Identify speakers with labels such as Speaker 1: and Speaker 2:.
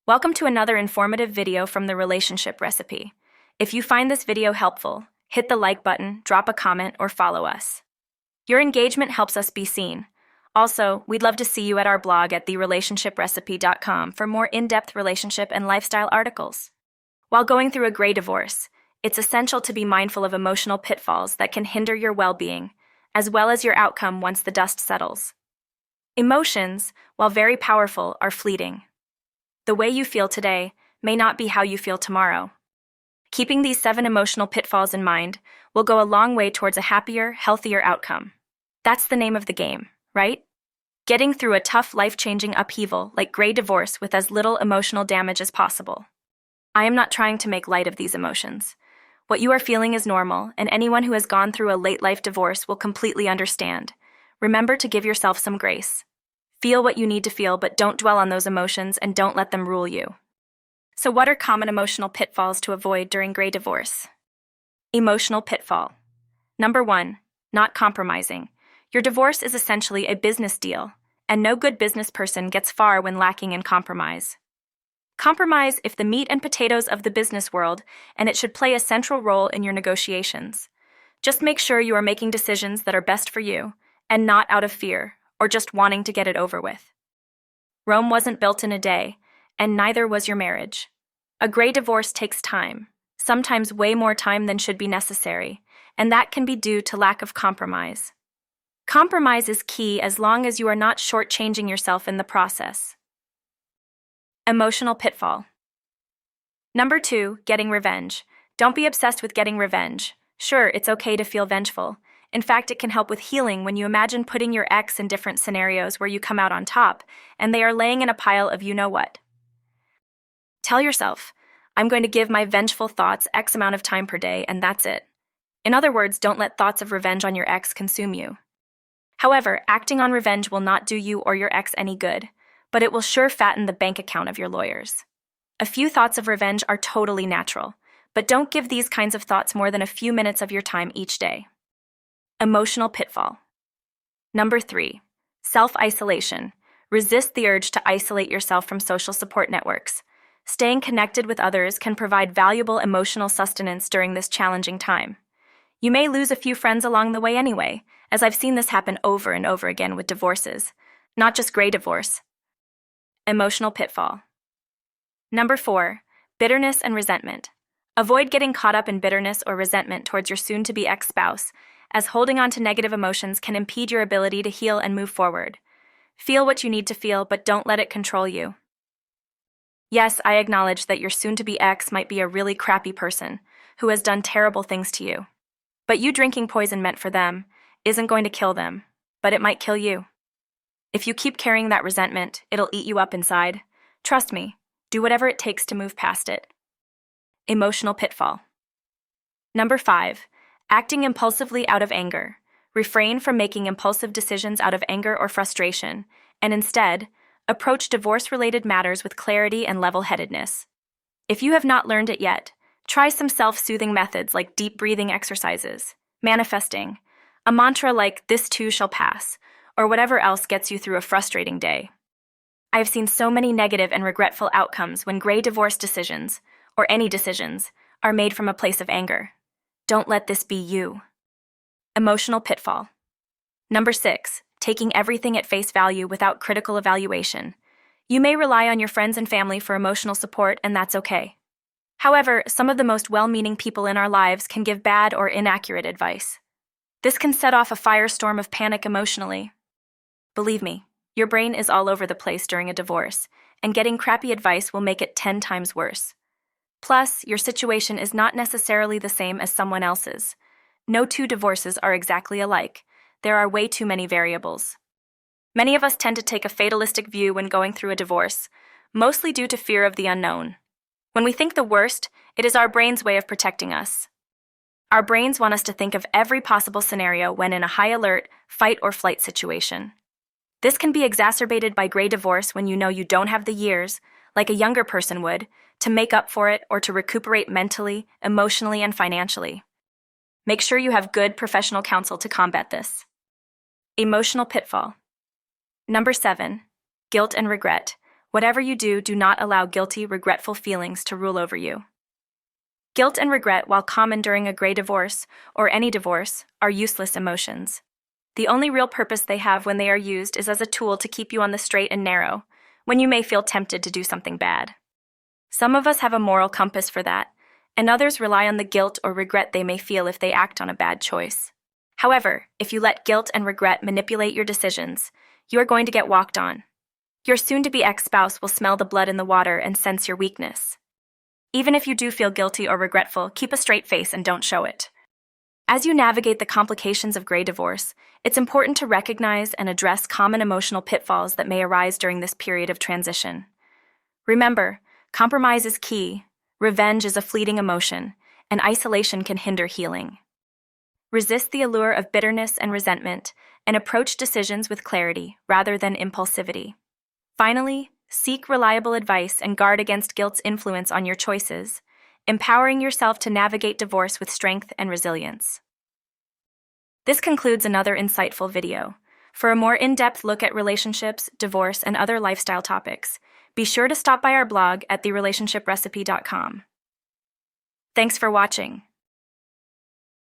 Speaker 1: Welcome to another informative video from the Relationship Recipe. If you find this video helpful, hit the like button, drop a comment, or follow us. Your engagement helps us be seen. Also, we'd love to see you at our blog at therelationshiprecipe.com for more in-depth relationship and lifestyle articles. While going through a gray divorce, it's essential to be mindful of emotional pitfalls that can hinder your well-being, as well as your outcome once the dust settles. Emotions, while very powerful, are fleeting. The way you feel today may not be how you feel tomorrow. Keeping these 7 emotional pitfalls in mind will go a long way towards a happier, healthier outcome. That's the name of the game, right? Getting through a tough, life-changing upheaval like gray divorce with as little emotional damage as possible. I am not trying to make light of these emotions. What you are feeling is normal, and anyone who has gone through a late-life divorce will completely understand. Remember to give yourself some grace. Feel what you need to feel, but don't dwell on those emotions and don't let them rule you. So what are common emotional pitfalls to avoid during gray divorce? Emotional pitfall. Number 1, not compromising. Your divorce is essentially a business deal, and no good business person gets far when lacking in compromise. Compromise is the meat and potatoes of the business world, and it should play a central role in your negotiations. Just make sure you are making decisions that are best for you, and not out of fear, or just wanting to get it over with. Rome wasn't built in a day, and neither was your marriage. A gray divorce takes time, sometimes way more time than should be necessary, and that can be due to lack of compromise. Compromise is key as long as you are not shortchanging yourself in the process. Emotional pitfall. Number 2, getting revenge. Don't be obsessed with getting revenge. Sure, it's okay to feel vengeful. In fact, it can help with healing when you imagine putting your ex in different scenarios where you come out on top, and they are laying in a pile of you-know-what. Tell yourself, I'm going to give my vengeful thoughts X amount of time per day, and that's it. In other words, don't let thoughts of revenge on your ex consume you. However, acting on revenge will not do you or your ex any good, but it will sure fatten the bank account of your lawyers. A few thoughts of revenge are totally natural, but don't give these kinds of thoughts more than a few minutes of your time each day. Emotional pitfall. Number 3, self-isolation. Resist the urge to isolate yourself from social support networks. Staying connected with others can provide valuable emotional sustenance during this challenging time. You may lose a few friends along the way anyway, as I've seen this happen over and over again with divorces, not just gray divorce. Emotional pitfall. Number 4, bitterness and resentment. Avoid getting caught up in bitterness or resentment towards your soon-to-be ex-spouse, as holding on to negative emotions can impede your ability to heal and move forward. Feel what you need to feel, but don't let it control you. Yes, I acknowledge that your soon-to-be ex might be a really crappy person who has done terrible things to you. But you drinking poison meant for them isn't going to kill them, but it might kill you. If you keep carrying that resentment, it'll eat you up inside. Trust me, do whatever it takes to move past it. Emotional pitfall. Number 5, acting impulsively out of anger. Refrain from making impulsive decisions out of anger or frustration, and instead, approach divorce-related matters with clarity and level-headedness. If you have not learned it yet, try some self-soothing methods like deep breathing exercises, manifesting, a mantra like "this too shall pass," or whatever else gets you through a frustrating day. I have seen so many negative and regretful outcomes when gray divorce decisions, or any decisions, are made from a place of anger. Don't let this be you. Emotional pitfall. Number 6, taking everything at face value without critical evaluation. You may rely on your friends and family for emotional support, and that's okay. However, some of the most well-meaning people in our lives can give bad or inaccurate advice. This can set off a firestorm of panic emotionally. Believe me, your brain is all over the place during a divorce, and getting crappy advice will make it 10 times worse. Plus, your situation is not necessarily the same as someone else's. No 2 divorces are exactly alike. There are way too many variables. Many of us tend to take a fatalistic view when going through a divorce, mostly due to fear of the unknown. When we think the worst, it is our brain's way of protecting us. Our brains want us to think of every possible scenario when in a high-alert, fight-or-flight situation. This can be exacerbated by gray divorce when you know you don't have the years, like a younger person would, to make up for it or to recuperate mentally, emotionally, and financially. Make sure you have good professional counsel to combat this. Emotional pitfall. Number 7, guilt and regret. Whatever you do, do not allow guilty, regretful feelings to rule over you. Guilt and regret, while common during a gray divorce or any divorce, are useless emotions. The only real purpose they have when they are used is as a tool to keep you on the straight and narrow, when you may feel tempted to do something bad. Some of us have a moral compass for that, and others rely on the guilt or regret they may feel if they act on a bad choice. However, if you let guilt and regret manipulate your decisions, you are going to get walked on. Your soon-to-be ex-spouse will smell the blood in the water and sense your weakness. Even if you do feel guilty or regretful, keep a straight face and don't show it. As you navigate the complications of gray divorce, it's important to recognize and address common emotional pitfalls that may arise during this period of transition. Remember, compromise is key, revenge is a fleeting emotion, and isolation can hinder healing. Resist the allure of bitterness and resentment, and approach decisions with clarity rather than impulsivity. Finally, seek reliable advice and guard against guilt's influence on your choices, empowering yourself to navigate divorce with strength and resilience. This concludes another insightful video. For a more in-depth look at relationships, divorce, and other lifestyle topics, be sure to stop by our blog at therelationshiprecipe.com. Thanks for watching.